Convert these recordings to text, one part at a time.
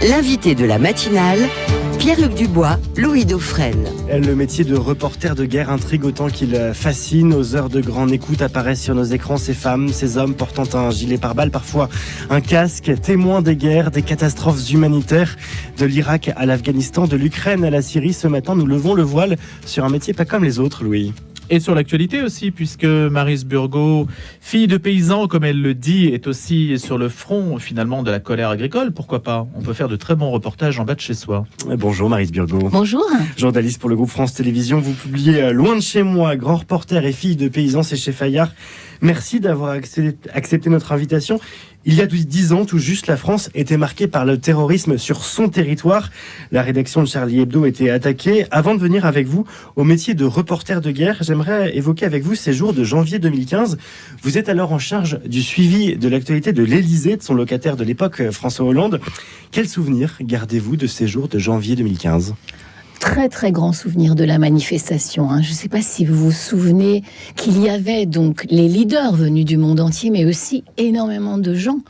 L'invité de la matinale, Pierre-Hugues Dubois, Louis Dauphren. Le métier de reporter de guerre intrigue autant qu'il fascine. Aux heures de grande écoute apparaissent sur nos écrans ces femmes, ces hommes portant un gilet pare-balles, parfois un casque, témoins des guerres, des catastrophes humanitaires, de l'Irak à l'Afghanistan, de l'Ukraine à la Syrie. Ce matin, nous levons le voile sur un métier pas comme les autres, Louis. Et sur l'actualité aussi, puisque Maryse Burgot, fille de paysan, comme elle le dit, est aussi sur le front finalement de la colère agricole. Pourquoi pas? On peut faire de très bons reportages en bas de chez soi. Bonjour Maryse Burgot. Bonjour. Journaliste pour le groupe France Télévisions, vous publiez Loin de chez moi, grand reporter et fille de paysan, c'est chez Fayard. Merci d'avoir accepté notre invitation. Il y a 10 ans, tout juste, la France était marquée par le terrorisme sur son territoire. La rédaction de Charlie Hebdo était attaquée. Avant de venir avec vous au métier de reporter de guerre, j'aimerais évoquer avec vous ces jours de janvier 2015. Vous êtes alors en charge du suivi de l'actualité de l'Élysée, de son locataire de l'époque, François Hollande. Quel souvenir gardez-vous de ces jours de janvier 2015 ? Très très grand souvenir de la manifestation. Je ne sais pas si vous vous souvenez qu'il y avait donc les leaders venus du monde entier, mais aussi énormément de gens.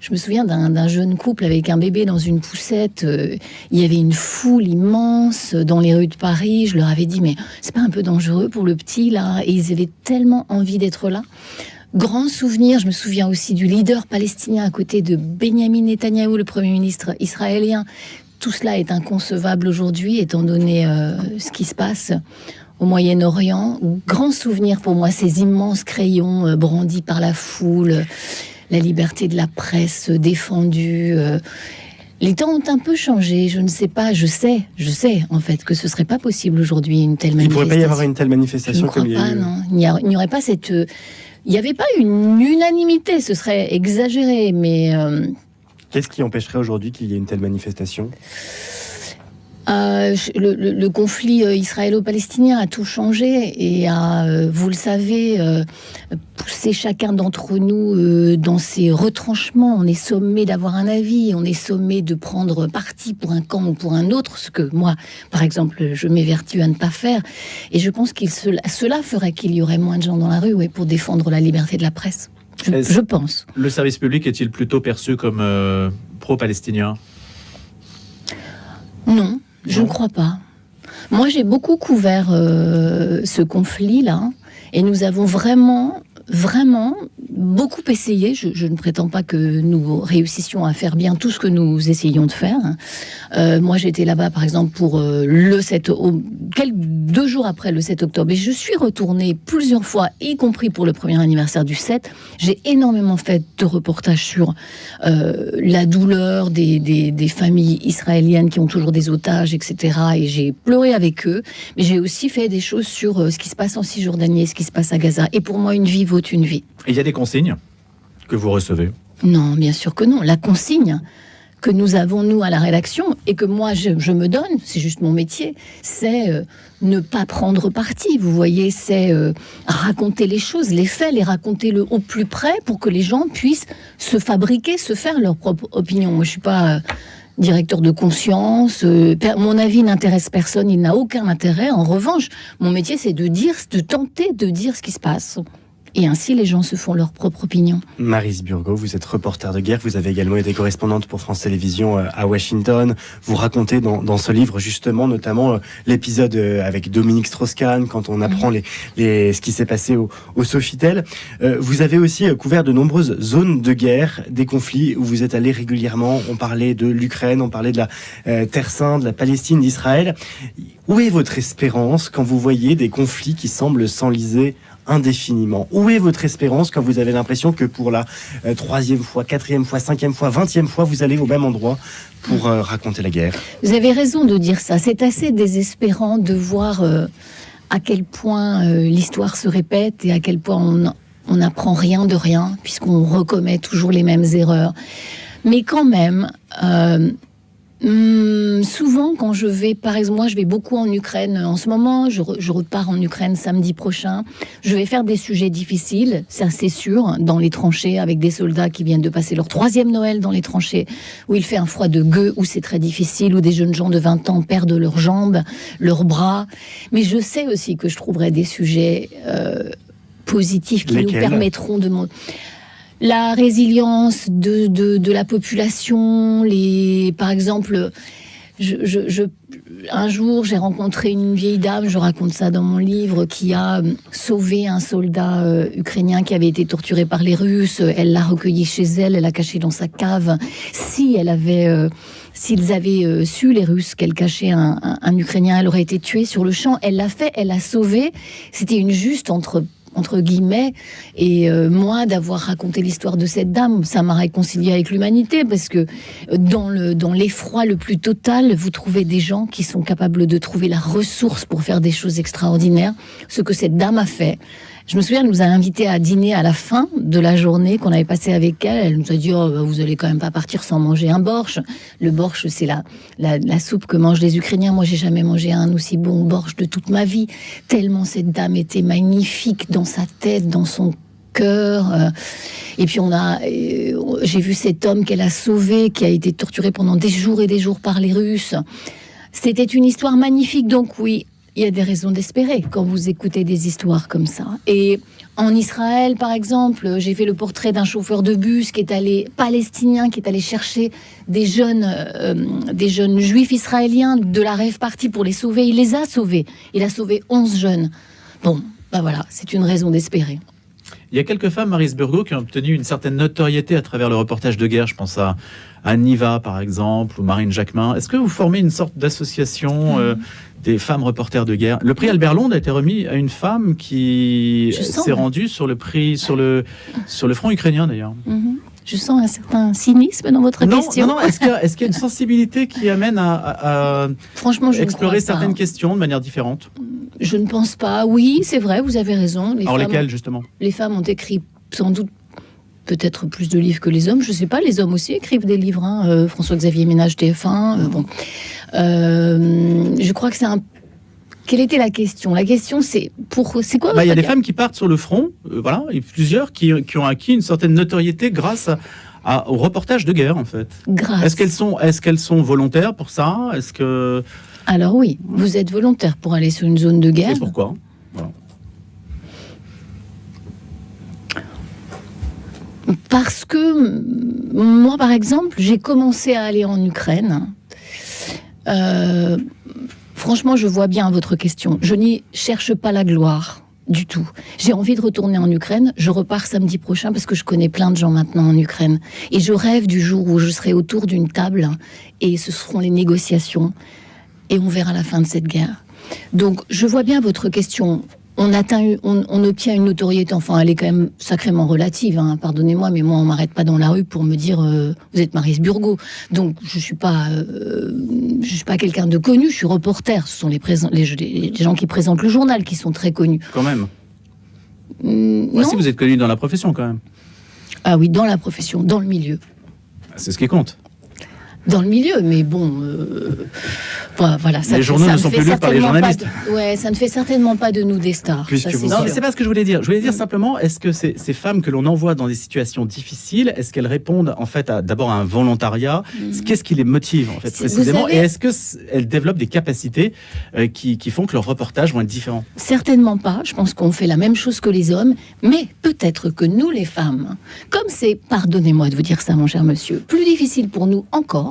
Je me souviens d'un jeune couple avec un bébé dans une poussette. Il y avait une foule immense dans les rues de Paris. Je leur avais dit, mais c'est pas un peu dangereux pour le petit là? Et ils avaient tellement envie d'être là. Grand souvenir, je me souviens aussi du leader palestinien à côté de Benyamin Netanyahou, le Premier ministre israélien. Tout cela est inconcevable aujourd'hui, étant donné ce qui se passe au Moyen-Orient. Grand souvenir pour moi, ces immenses crayons brandis par la foule, la liberté de la presse défendue. Les temps ont un peu changé, je ne sais pas, je sais en fait que ce serait pas possible aujourd'hui une telle manifestation. Il ne pourrait pas y avoir une telle manifestation comme il y a eu. Non. Il n'y aurait pas cette... Il n'y avait pas une unanimité, ce serait exagéré, mais... Qu'est-ce qui empêcherait aujourd'hui qu'il y ait une telle manifestation ? Le conflit israélo-palestinien a tout changé et a, vous le savez, poussé chacun d'entre nous dans ses retranchements. On est sommé d'avoir un avis, on est sommé de prendre parti pour un camp ou pour un autre, ce que moi, par exemple, je m'évertue à ne pas faire. Et je pense que cela ferait qu'il y aurait moins de gens dans la rue pour défendre la liberté de la presse. Je pense. Le service public est-il plutôt perçu comme pro-palestinien ? Non, je ne crois pas. Moi, j'ai beaucoup couvert ce conflit-là, et nous avons vraiment beaucoup essayé. Je ne prétends pas que nous réussissions à faire bien tout ce que nous essayons de faire. Moi, j'étais là-bas, par exemple, pour le 2 jours après le 7 octobre. Et je suis retournée plusieurs fois, y compris pour le premier anniversaire du 7. J'ai énormément fait de reportages sur la douleur des familles israéliennes qui ont toujours des otages, etc. Et j'ai pleuré avec eux. Mais j'ai aussi fait des choses sur ce qui se passe en Cisjordanie et ce qui se passe à Gaza. Et pour moi, une vie vaut une vie. Et il y a des consignes que vous recevez ? Non, bien sûr que non. La consigne que nous avons, nous, à la rédaction, et que moi, je me donne, c'est juste mon métier, c'est ne pas prendre parti. Vous voyez, c'est raconter les choses, les faits, les raconter au plus près pour que les gens puissent se faire leur propre opinion. Moi, je ne suis pas... directeur de conscience, mon avis n'intéresse personne, il n'a aucun intérêt. En revanche, mon métier, c'est de tenter de dire ce qui se passe. Et ainsi, les gens se font leur propre opinion. Maryse Burgot, vous êtes reporter de guerre, vous avez également été correspondante pour France Télévisions à Washington. Vous racontez dans ce livre, justement, notamment l'épisode avec Dominique Strauss-Kahn, quand on apprend ce qui s'est passé au Sofitel. Vous avez aussi couvert de nombreuses zones de guerre, des conflits où vous êtes allé régulièrement. On parlait de l'Ukraine, on parlait de la Terre Sainte, de la Palestine, d'Israël. Où est votre espérance quand vous voyez des conflits qui semblent s'enliser indéfiniment? Où est votre espérance quand vous avez l'impression que pour la 3e fois, 4e fois, 5e fois, 20e fois, vous allez au même endroit pour raconter la guerre? Vous avez raison de dire ça. C'est assez désespérant de voir à quel point l'histoire se répète et à quel point on n'apprend rien de rien, puisqu'on recommet toujours les mêmes erreurs. Mais quand même... souvent, quand je vais, par exemple, moi je vais beaucoup en Ukraine en ce moment, je repars en Ukraine samedi prochain, je vais faire des sujets difficiles, ça c'est sûr, dans les tranchées avec des soldats qui viennent de passer leur 3e Noël dans les tranchées, où il fait un froid de gueux, où c'est très difficile, où des jeunes gens de 20 ans perdent leurs jambes, leurs bras, mais je sais aussi que je trouverai des sujets positifs qui nous permettront de... La résilience de la population, par exemple, un jour, j'ai rencontré une vieille dame, je raconte ça dans mon livre, qui a sauvé un soldat ukrainien qui avait été torturé par les Russes. Elle l'a recueilli chez elle, elle l'a caché dans sa cave. S'ils avaient su, les Russes, qu'elle cachait un Ukrainien, elle aurait été tuée sur le champ. Elle l'a fait, elle l'a sauvé. C'était une juste entre guillemets, et moi, d'avoir raconté l'histoire de cette dame, ça m'a réconcilié avec l'humanité, parce que dans l'effroi le plus total, vous trouvez des gens qui sont capables de trouver la ressource pour faire des choses extraordinaires, ce que cette dame a fait. Je me souviens, elle nous a invités à dîner à la fin de la journée qu'on avait passée avec elle. Elle nous a dit, vous allez quand même pas partir sans manger un borsch. Le borsch, c'est la soupe que mangent les Ukrainiens. Moi, j'ai jamais mangé un aussi bon borsch de toute ma vie. Tellement cette dame était magnifique dans sa tête, dans son cœur. Et puis j'ai vu cet homme qu'elle a sauvé, qui a été torturé pendant des jours et des jours par les Russes. C'était une histoire magnifique. Donc oui, il y a des raisons d'espérer quand vous écoutez des histoires comme ça. Et en Israël, par exemple, j'ai fait le portrait d'un chauffeur de bus palestinien, qui est allé chercher des jeunes juifs israéliens de la rave party pour les sauver. Il les a sauvés. Il a sauvé 11 jeunes. Bon, voilà, c'est une raison d'espérer. Il y a quelques femmes, Maryse Burgot, qui ont obtenu une certaine notoriété à travers le reportage de guerre. Je pense à Niva, par exemple, ou Marine Jacquemin. Est-ce que vous formez une sorte d'association des femmes reporters de guerre? Le prix Albert Londres a été remis à une femme qui s'est rendue sur le front ukrainien, d'ailleurs. Je sens un certain cynisme dans votre question. Non. Est-ce qu'il y a une sensibilité qui amène à Franchement, explorer certaines questions de manière différente? Je ne pense pas. Oui, c'est vrai, vous avez raison. Lesquelles, justement? Les femmes ont écrit sans doute peut-être plus de livres que les hommes. Je ne sais pas, les hommes aussi écrivent des livres. François-Xavier Ménage, TF1. Je crois que c'est un... Quelle était la question? La question, c'est quoi? Il y a des femmes qui partent sur le front, voilà, et plusieurs qui ont acquis une certaine notoriété grâce au reportage de guerre, en fait. Est-ce qu'elles sont volontaires pour ça? Alors oui, vous êtes volontaire pour aller sur une zone de guerre. Et pourquoi? Voilà. Parce que moi, par exemple, j'ai commencé à aller en Ukraine. Franchement, je vois bien votre question. Je n'y cherche pas la gloire du tout. J'ai envie de retourner en Ukraine. Je repars samedi prochain parce que je connais plein de gens maintenant en Ukraine. Et je rêve du jour où je serai autour d'une table et ce seront les négociations. Et on verra la fin de cette guerre. Donc, je vois bien votre question. On obtient une notoriété, enfin, elle est quand même sacrément relative, pardonnez-moi, mais moi, on m'arrête pas dans la rue pour me dire vous êtes Maryse Burgot. Donc, je suis pas quelqu'un de connu, je suis reporter. Ce sont les gens qui présentent le journal qui sont très connus. Quand même. Non. Si vous êtes connu dans la profession, quand même. Ah oui, dans la profession, dans le milieu. C'est ce qui compte. Dans le milieu, mais bon, voilà. Les journaux ne sont plus lus par les journalistes. Ça ne fait certainement pas de nous des stars. Non, mais c'est pas ce que je voulais dire. Je voulais dire simplement, est-ce que ces femmes que l'on envoie dans des situations difficiles, est-ce qu'elles répondent en fait d'abord à un volontariat? Qu'est-ce qui les motive en fait précisément? Et est-ce qu'elles développent des capacités qui font que leurs reportages vont être différents? Certainement pas. Je pense qu'on fait la même chose que les hommes, mais peut-être que nous, les femmes, comme c'est, pardonnez-moi de vous dire ça, mon cher monsieur, plus difficile pour nous encore.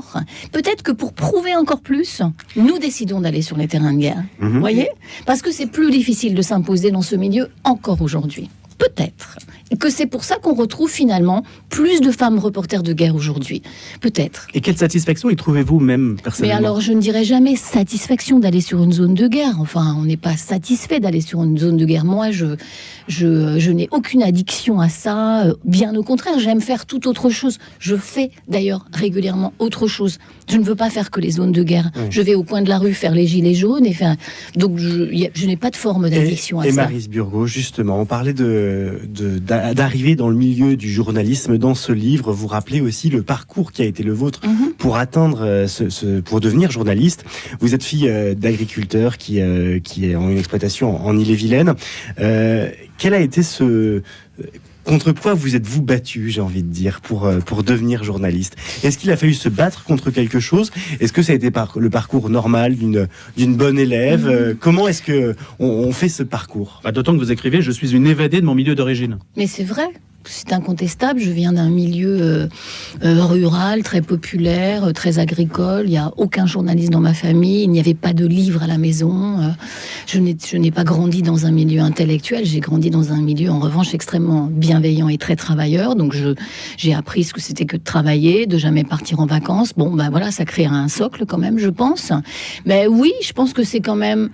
Peut-être que pour prouver encore plus, nous décidons d'aller sur les terrains de guerre. Vous voyez? Parce que c'est plus difficile de s'imposer dans ce milieu encore aujourd'hui. Peut-être. Et que c'est pour ça qu'on retrouve finalement plus de femmes reporters de guerre aujourd'hui. Peut-être. Et quelle satisfaction y trouvez-vous même personnellement? Mais alors, je ne dirais jamais satisfaction d'aller sur une zone de guerre. Enfin, on n'est pas satisfait d'aller sur une zone de guerre. Moi, je n'ai aucune addiction à ça. Bien au contraire, j'aime faire tout autre chose. Je fais d'ailleurs régulièrement autre chose. Je ne veux pas faire que les zones de guerre. Oui. Je vais au coin de la rue faire les gilets jaunes. Donc, je n'ai pas de forme d'addiction à ça. Et Maryse Burgot, justement, on parlait d'arriver dans le milieu du journalisme. Dans ce livre, vous rappelez aussi le parcours qui a été le vôtre pour atteindre pour devenir journaliste. Vous êtes fille d'agriculteurs qui ont une exploitation en Ille-et-Vilaine. Quel a été contre quoi vous êtes-vous battu, j'ai envie de dire, pour devenir journaliste? Est-ce qu'il a fallu se battre contre quelque chose? Est-ce que ça a été le parcours normal d'une bonne élève? Comment est-ce que on fait ce parcours? D'autant que vous écrivez « Je suis une évadée de mon milieu d'origine ». Mais c'est vrai. c'est incontestable. Je viens d'un milieu rural, très populaire, très agricole. Il n'y a aucun journaliste dans ma famille. Il n'y avait pas de livres à la maison. Je n'ai pas grandi dans un milieu intellectuel. J'ai grandi dans un milieu, en revanche, extrêmement bienveillant et très travailleur. Donc, j'ai appris ce que c'était que de travailler, de jamais partir en vacances. Bon, ben voilà, ça crée un socle quand même, je pense. Mais oui, je pense que c'est quand même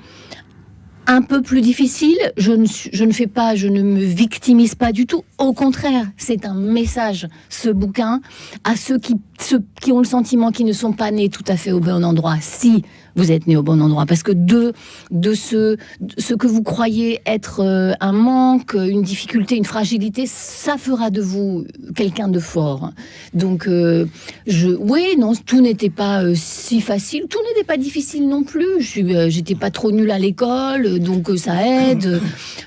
un peu plus difficile. Je ne me victimise pas du tout. Au contraire, c'est un message, ce bouquin, à ceux qui ont le sentiment qu'ils ne sont pas nés tout à fait au bon endroit. Si vous êtes né au bon endroit, parce que de ce que vous croyez être un manque, une difficulté, une fragilité, ça fera de vous quelqu'un de fort. Donc, oui, non, tout n'était pas si facile, tout n'était pas difficile non plus. J'étais pas trop nulle à l'école, donc ça aide.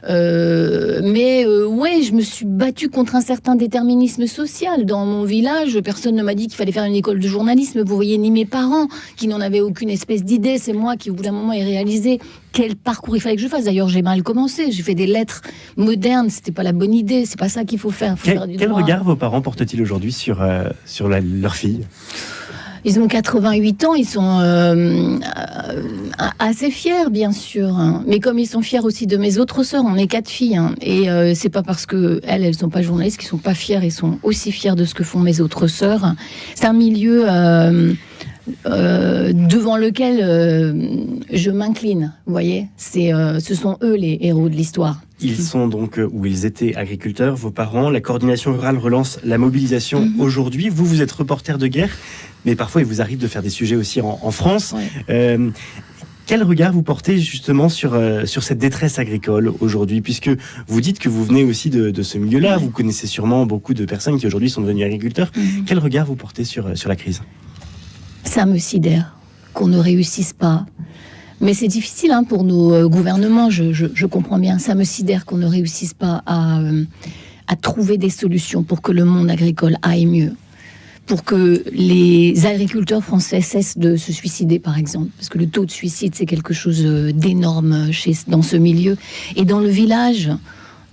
Mais ouais, je me suis battue contre un certain déterminisme social. Dans mon village, personne ne m'a dit qu'il fallait faire une école de journalisme. Vous voyez, ni mes parents, qui n'en avaient aucune espèce d'idée. C'est moi qui, au bout d'un moment, ai réalisé quel parcours il fallait que je fasse. D'ailleurs, j'ai mal commencé. J'ai fait des lettres modernes. C'était pas la bonne idée. C'est pas ça qu'il faut faire. Quel regard vos parents portent-ils aujourd'hui sur leur fille ? Ils ont 88 ans, ils sont assez fiers, bien sûr. Hein. Mais comme ils sont fiers aussi de mes autres sœurs, on est 4 filles. Hein. Et c'est pas parce que elles sont pas journalistes qu'ils sont pas fiers. Ils sont aussi fiers de ce que font mes autres sœurs. C'est un milieu devant lequel je m'incline. Vous voyez, ce sont eux les héros de l'histoire. Ils sont donc, ou ils étaient agriculteurs, vos parents. La coordination rurale relance la mobilisation aujourd'hui. Vous êtes reporter de guerre, mais parfois il vous arrive de faire des sujets aussi en France. Ouais. Quel regard vous portez justement sur cette détresse agricole aujourd'hui, puisque vous dites que vous venez aussi de ce milieu-là, vous connaissez sûrement beaucoup de personnes qui aujourd'hui sont devenues agriculteurs. Quel regard vous portez sur la crise ? Ça me sidère qu'on ne réussisse pas. Mais c'est difficile pour nos gouvernements, je comprends bien. Ça me sidère qu'on ne réussisse pas à trouver des solutions pour que le monde agricole aille mieux. Pour que les agriculteurs français cessent de se suicider, par exemple. Parce que le taux de suicide, c'est quelque chose d'énorme dans ce milieu. Et dans le village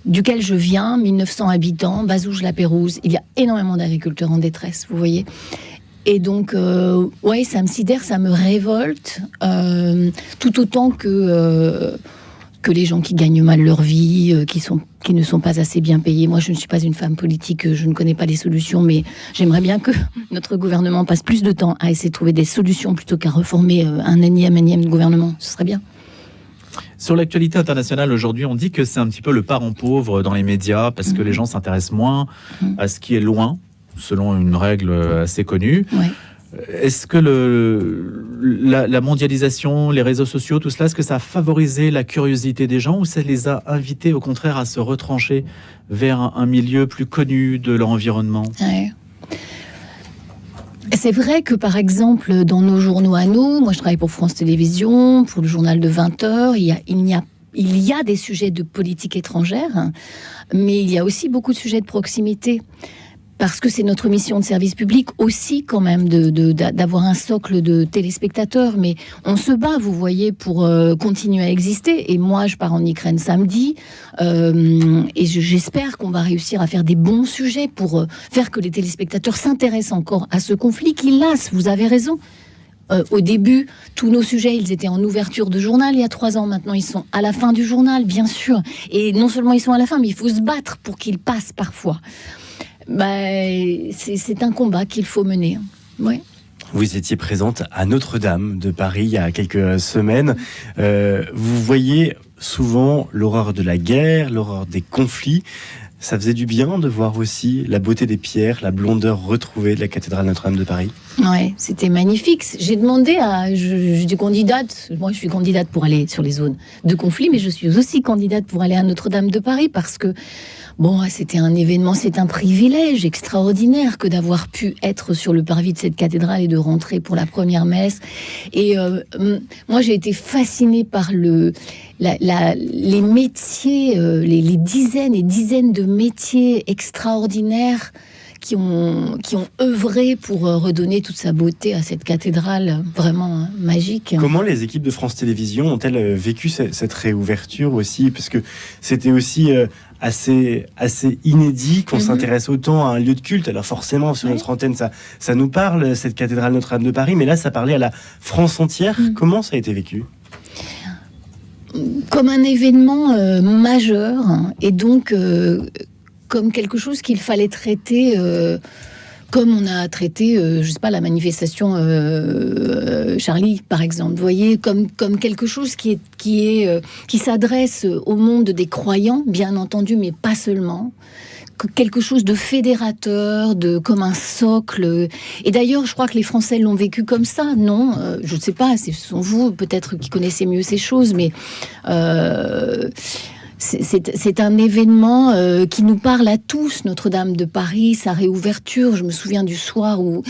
duquel je viens, 1900 habitants, Bazouges-la-Pérouse, il y a énormément d'agriculteurs en détresse, vous voyez. Et donc, ouais, ça me sidère, ça me révolte, tout autant que les gens qui gagnent mal leur vie, qui ne sont pas assez bien payés. Moi, je ne suis pas une femme politique, je ne connais pas les solutions, mais j'aimerais bien que notre gouvernement passe plus de temps à essayer de trouver des solutions plutôt qu'à reformer un énième gouvernement. Ce serait bien. Sur l'actualité internationale aujourd'hui, on dit que c'est un petit peu le parent pauvre dans les médias parce que les gens s'intéressent moins à ce qui est loin, selon une règle assez connue. Ouais. Est-ce que la mondialisation, les réseaux sociaux, tout cela, est-ce que ça a favorisé la curiosité des gens ou ça les a invités au contraire à se retrancher vers un milieu plus connu de leur environnement ? Ouais. C'est vrai que, par exemple, dans nos journaux à nous, moi je travaille pour France Télévisions, pour le journal de 20h, il y a des sujets de politique étrangère, mais il y a aussi beaucoup de sujets de proximité. Parce que c'est notre mission de service public aussi quand même d'avoir un socle de téléspectateurs. Mais on se bat, vous voyez, pour continuer à exister. Et moi, je pars en Ukraine samedi. Et j'espère qu'on va réussir à faire des bons sujets pour faire que les téléspectateurs s'intéressent encore à ce conflit qui lasse. Vous avez raison. Au début, tous nos sujets, ils étaient en ouverture de journal il y a 3 ans. Maintenant, ils sont à la fin du journal, bien sûr. Et non seulement ils sont à la fin, mais il faut se battre pour qu'ils passent parfois. C'est un combat qu'il faut mener. Ouais. Vous étiez présente à Notre-Dame de Paris il y a quelques semaines. Vous voyez souvent l'horreur de la guerre, l'horreur des conflits. Ça faisait du bien de voir aussi la beauté des pierres, la blondeur retrouvée de la cathédrale Notre-Dame de Paris. Ouais, c'était magnifique. J'ai demandé j'étais candidate. Moi, je suis candidate pour aller sur les zones de conflit, mais je suis aussi candidate pour aller à Notre-Dame de Paris parce que bon, c'était un événement, c'est un privilège extraordinaire que d'avoir pu être sur le parvis de cette cathédrale et de rentrer pour la première messe. Et moi, j'ai été fascinée par les métiers, les dizaines et dizaines de métiers extraordinaires qui ont œuvré pour redonner toute sa beauté à cette cathédrale vraiment magique. Comment les équipes de France Télévisions ont-elles vécu cette réouverture aussi ? Parce que c'était aussi assez inédit qu'on s'intéresse autant à un lieu de culte. Alors forcément, sur notre antenne, ça nous parle, cette cathédrale Notre-Dame de Paris, mais là, ça parlait à la France entière. Comment ça a été vécu ? Comme un événement majeur, hein, et donc comme quelque chose qu'il fallait traiter comme on a traité, je sais pas, la manifestation Charlie, par exemple. Vous voyez, comme quelque chose qui s'adresse au monde des croyants, bien entendu, mais pas seulement. Quelque chose de fédérateur, comme un socle. Et d'ailleurs, je crois que les Français l'ont vécu comme ça, non ? Je ne sais pas, ce sont vous peut-être qui connaissez mieux ces choses, mais c'est un événement qui nous parle à tous. Notre-Dame de Paris, sa réouverture. Je me souviens du soir où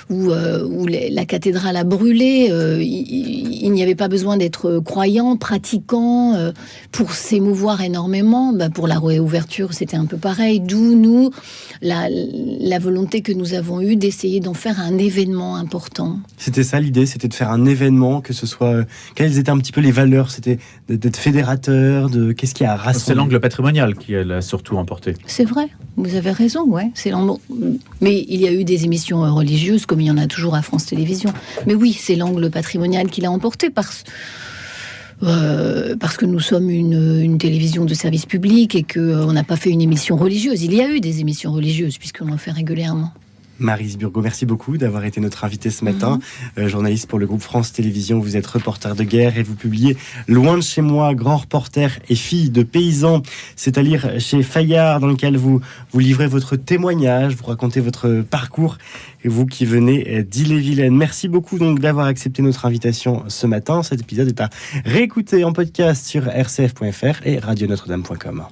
la cathédrale a brûlé. Il n'y avait pas besoin d'être croyant, pratiquant pour s'émouvoir énormément. Pour la réouverture, c'était un peu pareil. D'où nous la volonté que nous avons eue d'essayer d'en faire un événement important. C'était ça l'idée, c'était de faire un événement, que ce soit... Quelles étaient un petit peu les valeurs ? C'était d'être fédérateur, qu'est-ce qui a rassemblé ? C'est l'angle patrimonial qui l'a surtout emporté. C'est vrai, vous avez raison, ouais. Mais il y a eu des émissions religieuses, comme il y en a toujours à France Télévisions. Mais oui, c'est l'angle patrimonial qui l'a emporté parce que nous sommes une télévision de service public et qu'on n'a pas fait une émission religieuse. Il y a eu des émissions religieuses, puisqu'on en fait régulièrement. Maryse Burgot, merci beaucoup d'avoir été notre invitée ce matin. Journaliste pour le groupe France Télévisions, vous êtes reporter de guerre et vous publiez Loin de chez moi, grand reporter et fille de paysan. C'est à lire chez Fayard, dans lequel vous livrez votre témoignage, vous racontez votre parcours, et vous qui venez d'Ille-et-Vilaine. Merci beaucoup donc d'avoir accepté notre invitation ce matin. Cet épisode est à réécouter en podcast sur rcf.fr et radionotre-dame.com.